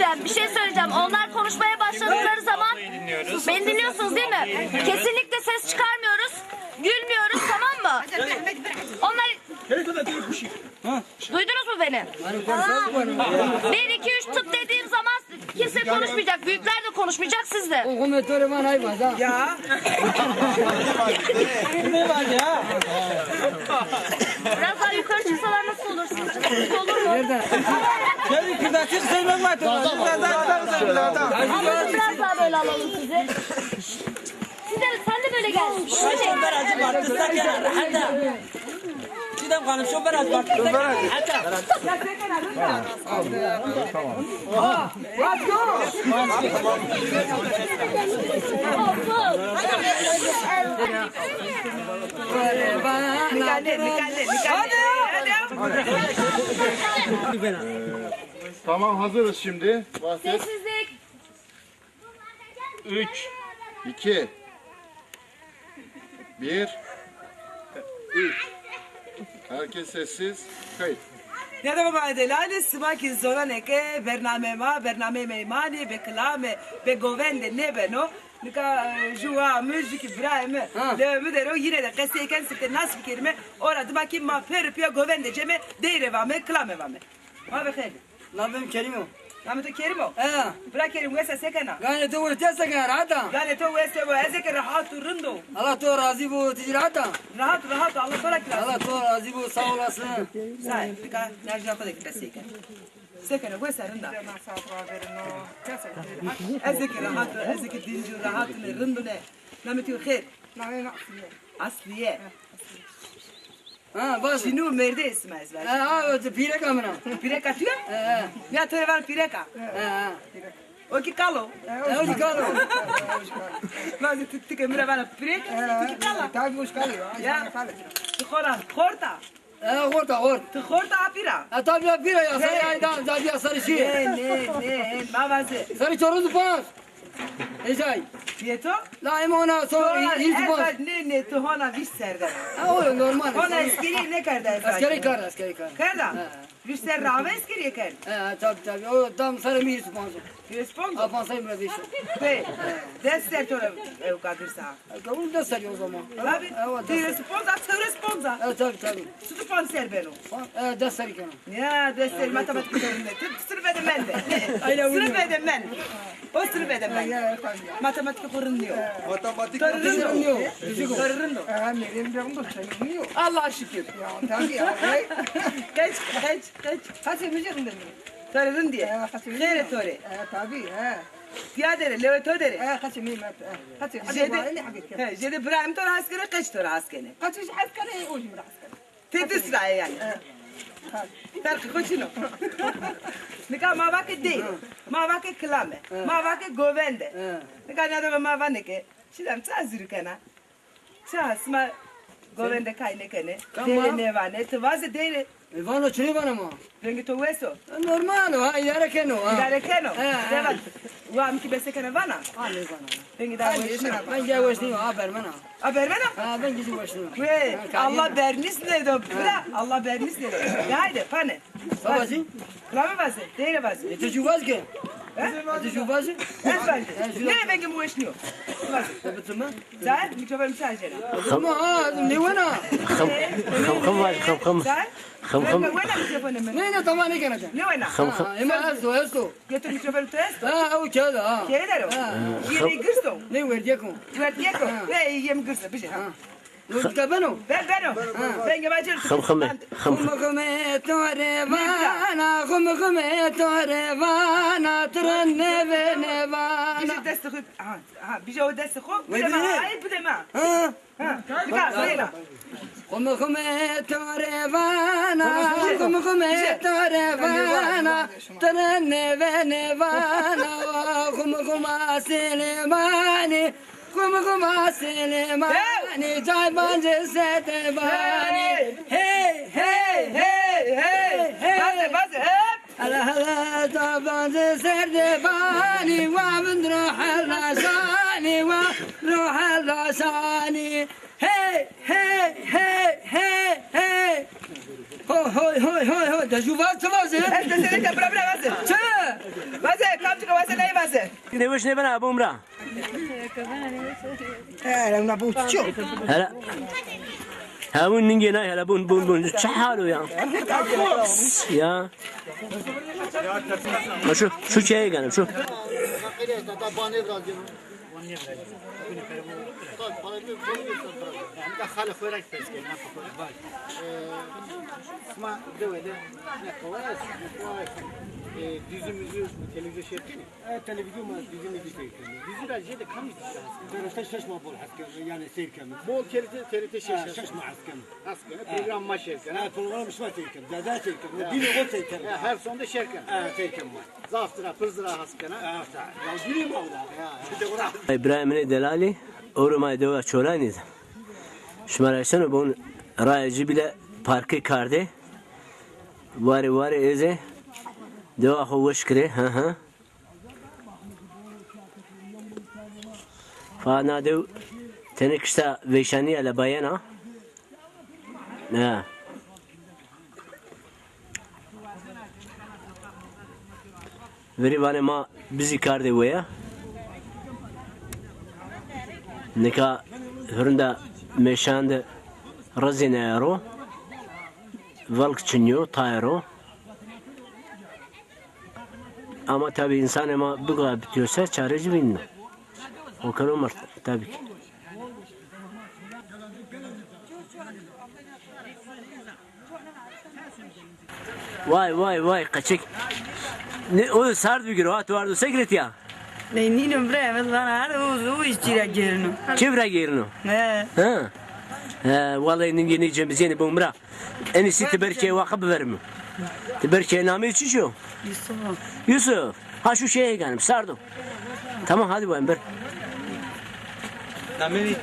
söyleyeceğim. Bir şey söyleyeceğim. Onlar konuşmaya başladıkları zaman beni dinliyorsunuz değil mi? Kesinlikle ses çıkarmıyoruz. Gülmüyoruz, tamam mı? Onlar... Duydunuz mu beni? 1, 2, 3 tıp dediğim zaman kimse konuşmayacak. Büyükler de konuşmayacak, siz de. Ya. Ne var ya? Biraz daha yukarı çıksalar nasıl olur? Sizce olur mu? Gel kırdaçı sevmem var. Ama biraz daha böyle alalım sizi. Sen de böyle gel. Şoför acı var. Kızlar gel. Hadi. Gidem kanım şoför acı var. Tamam, hazırız şimdi. Bahset. Sessizlik. 3 2 1 3 Herkes sessiz. Kayıt. Yadam Adelale Smakin Zoraneke Bername Meymani Beklame Begovende Nebeno Nika Jua müzik İbrahim le müdero yine de keseyken sıkı nasıl bir kelime orada bakayım ma perpiya govende ceme deyrevame klamevame ma bekhed Labim kelimo. Namete kerimo Ha. bırak kerim wesa sekana Yani tu tesa garada. yani to wesa ve ezekere rahat rındo Allah tu razı bu ticarata. rahat Allah barak Allah tu razı bu sağ olasın. Sai, fica nerede kadar keseyken sekana wesa rında ezekere rahat ezekere dinci rahat ne rındo ne namete khair asliye Ha bas. Şinu merde ismez ver. Ha o pire kamera. Pireka tüyo? Ha. Ya töre var pireka. Ha. O ki kalo. Ha o kalo. Mas tık emre bana pireka. Tık kala. Tabii hoş kalıyor. Ya. Tıkora. Korta. Ha orta. Tıkorta apira. Ha tabii pire ya sarı aydan zaten sarı şey. Ne. Mavaze. Sarı çoruz pas. Ecai. Dieto? La emona so hiç pas. Ne tuhona viş serde. Ha o normal. Ona eskeri ne karda efendim? Askeri kar. Karda. Viş ser rave eskeri kar. Ha tabii o tam sarı bir sponsor. Respondo. Apan sayım reviş. Pe. Dester tora ev kadırsa. Kabul da sarı o zaman. Abi. Ti responda, ti responda. Ha tabii. Tutu pan serbeno. Ha da sarı kana. Ya dersler matematik üzerinde. Sırf edemem de. Aynen öyle. Sırf edemem. O sırf edemem. Matematik kurunluyor. Matematik Tarırınıyor. Düzgün. Tarırınıyor. benim de onu sayılmıyor. Allah'a şükür. Ya tabii ya. Geç. Kaç müzik mi? Tarırın diye. Nere töre. Tabii ha. Piyadere, leveto dere. Kaç miyim? Kaç Jede İbrahim tora askere, kaç tora askere. kaç askeri o şimdi askeri. Tek sıraya yani. Tarkı koçino. Nika mavake değil. Mavake klame. Mavake govende. Nika nada mavane ke. Şilan çazır kana. Çasma govende kayne kene. Dele ne vane. Tıvazı dele. Vano çini bana mı? Rengi to weso. Normal ha idare keno. Dale keno. Deva. Wa mki bese kana vana. Ali bana. Rengi da weso. Ben gel başlayayım haber bana. Haber bana. Ha ben gidip başlayayım. Ve Allah bernis ne de bıra. Allah bernis ne de. Haydi pane. Babacı. Klame vase. Dele vase. Tecrübaz ki. Tecrübaz. Ne ben gibi weşniyor. Tabii mı? Zahir mikrofon sadece. Ama ha ne wana? خم Sen wena mikrofon ne? Ne tamam ne kanacak? Ne wena? Ama esto. Getir mikrofon test. Ha o kağıda ha. Kedero. Yeni gırsto. Ne verecek o? Tuvat yeko. Ve yem gırsto bir şey. Ne kabano? Ben. Ben gebacır. Khum torevana trenne ve nevana. Bir deste xo. Ha, bir o deste xo. Bir Ve de ne? ay bir de ma. Ha? Ha. Dika, sayla. Khum torevana trenne ve nevana. Khum selemani. Khum selemani. Caybancı setebani. Hey. Bas hep. Allah tabancı serdebani ve min ruhal lasani hey Ho da juvaz tavazı Desene kapra bas. Çe Bas Hazır. Ne boş ne bana bumra. انا بوت شو Hala. Ha bu ninge ne hala bun çahalu ya. Ya. Ha şu şeye gelin şu. Yüzümüzü televizyon şey yapıyor mu? Televizyon mu? Yüzümüzü şey yapıyor. Yüzü de şeyde kamış işte. Böyle şaşma bol hakkı yani seyir kamış. Bol TRT şey şaşma asken. Asken program maç şerken. Ha program şma şerken. Dada şerken. Dili o şerken. Her sonda şerken. Ha şerken var. Zaftıra pırzıra haskana. Ha ya dili mi oldu? Ya. İbrahim'in delali ormaya deva çolani. Şmaraşan bu raycı bile parkı kardı. Var eze. دوا خوش کرے ها فانا دو تنكشتا ويشاني على بيانا Verivane ma bizi kardı veya neka hırında meşanda razinero valkçınyo tayro. Ama tabi insan ama bu kadar bitiyorsa çareci bilmiyor. O kadar olmaz tabii ki. Vay kaçık. Ne o sardı bir giro at vardı sekret ya. Neynim bre ben bana o işçiye gelino. Kibra girno. He. Ha. Vallahi ninge cemiz yeni bumra. En iyisi tiberçeye vakıf verme. Tiberçeye namı için şu. Yusuf. Ha şu şeye geldim sardım. Tamam hadi bayım ber. Nameni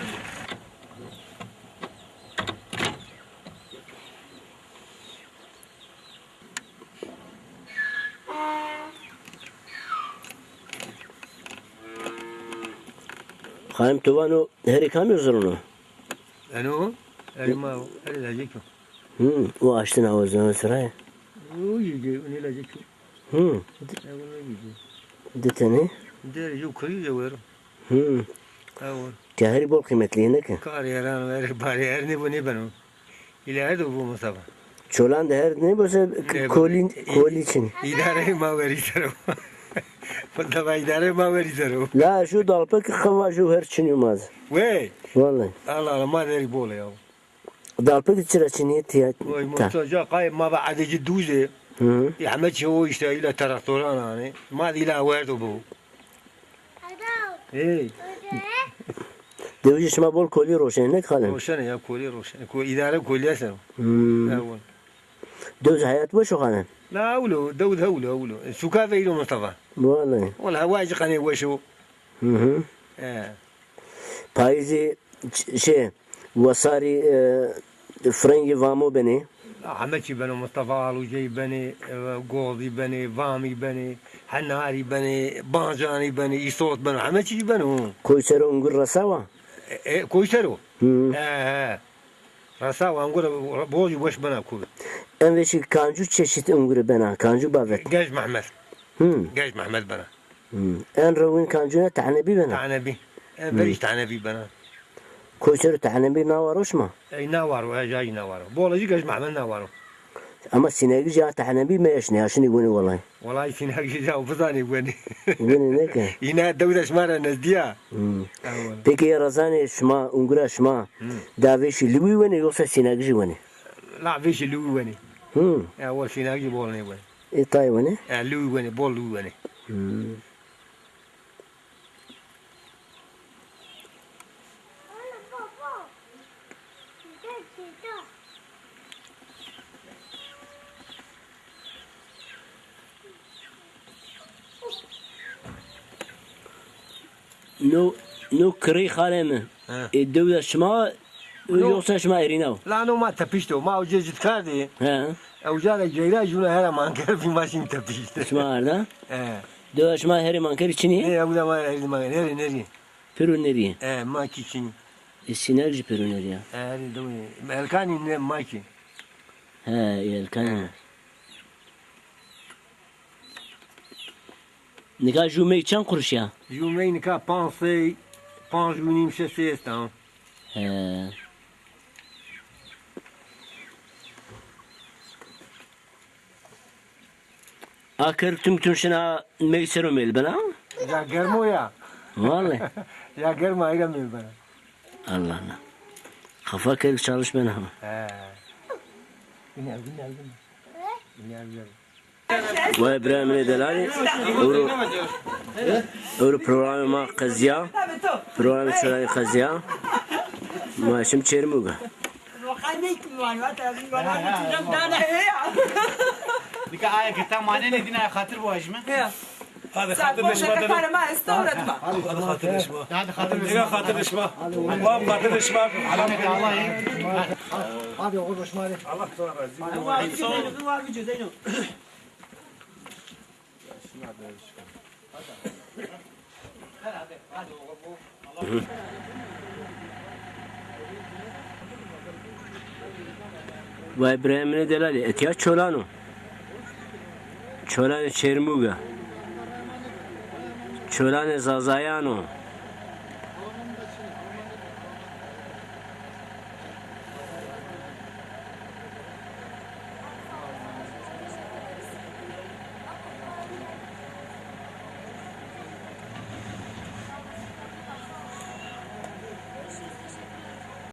Hanım tuvano heri kamıyorsun onu. Yani o? Elma o. Öyle lezzetli. O açtın havuzunu sıraya. O yiyecek. O ne lezzetli. Deteni. Deri yukarı yiyorum. Avur. Kahri bol kıymetli ne ki? Kar yaran ver bari her ne bu ne ben o. İleride bu Mustafa. Çolan da her ne bolsa koli için. İdare ma verisero. Mustafa idare ma verisero. La şu dalpa ki kava şu her için yumaz. Ve Vallahi. Allah Allah ma deri bol ya. Dalpa ki çıra çiniye tiyat. Oy Mustafa kay ma ba'de duze. يحمد شو يشتغل إلى تراكتوران يعني ما إلى وارد أبو. إيه. Devci şuma bol koli roşen ne kalın? روشن يا كولي روشن إدارة كولي أسر. أول. Devci hayat boş o kalın. لا أولو دود أولو شو كافة إلو مصطفى. Vallahi. والله واجد قني وشو. Payızı şey vasari frengi vamo beni. حمدشي بني مصطفى علوجي بني قوضي بني فامي بني حناري بني بانجاني بني يصوت بني حمدشي بنو. Koysero ungur rasava. كويسرو. رساو أنقول بوجي وش بنا كوي. En veşi kancu çeşit unguru bena. Kancu bavet. جاج محمد. جاج محمد بنا. En ravin kancuna tahnebi bena. تعنبي. بريش تعنبي بنا. Koysero tahnebi navaroş mu? اي ناوارو جاي ناوارو بولا جي جاج محمد ناوارو Ama sineği ya tahnebi meşne yaşını gönü vallahi. والله سينا جاو فزاني وين Gönü ne ki? ينا دولة شمارة نزديا Peki ya razane şma ungura şma daveşi libi vene yoksa sineği vene? لا فيش لوي وين اول سينا جي بولني وين Tay vene? لوي وين بول لوي وين No kırı haleme. Devlet şma yoksa şma erinav. لا نو ما تبيشتو ما وجيت كاردي He. او جانا جيرا جونا هلا ما كان في ماشين تبيشت Şma arda. ايه Devlet şma heri manker içini. ايه ابو ما ما نري نري Peru nereye? ايه ما كيشين Sinerji peru nereye? ايه دوي مالكاني ماكي He yelkan. Nika jume çan kuruş ya. Jumeyi nika pansey, panjunim şesestan. He. Akır tüm şuna meysero mel bana. Ya germo ya. Vallahi. Ya germo ayramıyor bana. Allah Allah. Kafa kırık çalış bana. He. Biner. Biner. Ve İbrahim Delali. Euro programı kazıya. Programı şöyle kazıya. Ma şimdi çermuga. Dika aya kita mane ne dina khatır bu ajma. Sen boşa kafarıma istavratma. Hadi khatır düşma. Allah khatır düşma. Allah Hadi oğul başma hadi. Ve İbrahim Delali. Etiya çolano. Çolano çermuga. Çolano zazayano.